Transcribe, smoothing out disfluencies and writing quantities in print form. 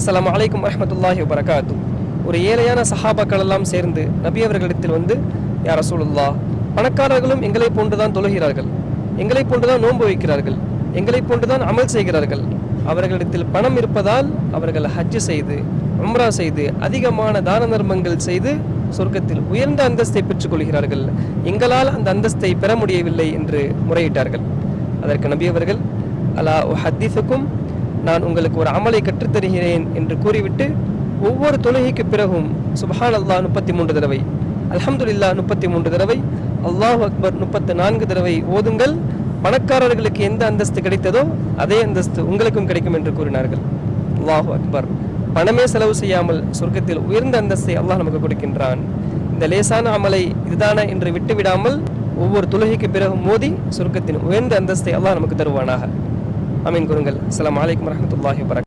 அஸ்ஸலாமு அலைக்கும் வரஹ்மத்துல்லாஹி வபரகாத்து. ஒரு ஏழையான சஹாபாக்கள் எல்லாம் சேர்ந்து நபி அவர்களிடத்தில் வந்து, யா ரசூலுல்லாஹ், பணக்காரர்களும் எங்களை போன்றுதான் தொழுகிறார்கள், எங்களை போன்றுதான் நோன்பு வைக்கிறார்கள், எங்களை போன்றுதான் அமல் செய்கிறார்கள். அவர்களிடத்தில் பணம் இருப்பதால் அவர்கள் ஹஜ் செய்து உம்ரா செய்து அதிகமான தான தர்மங்கள் செய்து சொர்க்கத்தில் உயர்ந்த அந்தஸ்தை பெற்றுக் கொள்கிறார்கள். எங்களால் அந்த அந்தஸ்தை பெற முடியவில்லை என்று முறையிட்டார்கள். அதற்கு நபி அவர்கள், அலா உஹத்திஸுக்கும், நான் உங்களுக்கு ஒரு அமலை கற்றுத்தருகிறேன் என்று கூறிவிட்டு ஒவ்வொரு தொழுகைக்கு பிறகும் சுப்ஹான் அல்லாஹ் 33 தடவை, அல்ஹம்துலில்லாஹ் 33 தடவை, அல்லாஹு அக்பர் 34 தடவை ஓதுங்கள். பணக்காரர்களுக்கு எந்த அந்தஸ்து கிடைத்ததோ அதே அந்தஸ்து உங்களுக்கும் கிடைக்கும் என்று கூறினார்கள். அல்லாஹு அக்பர். பணமே செலவு செய்யாமல் சொர்க்கத்தில் உயர்ந்த அந்தஸ்தை அல்லாஹ் நமக்கு கொடுக்கின்றான். இந்த லேசான அமலை இதுதானா என்று விட்டுவிடாமல் ஒவ்வொரு தொழுகைக்கு பிறகு மோதி சொர்க்கத்தின் உயர்ந்த அந்தஸ்தை அல்லாஹ் நமக்கு தருவானாக. ஆமீன் கூறுங்கள். அஸ்ஸலாமு அலைக்கும் வரஹ்மத்துல்லாஹி வபரகாத்துஹு.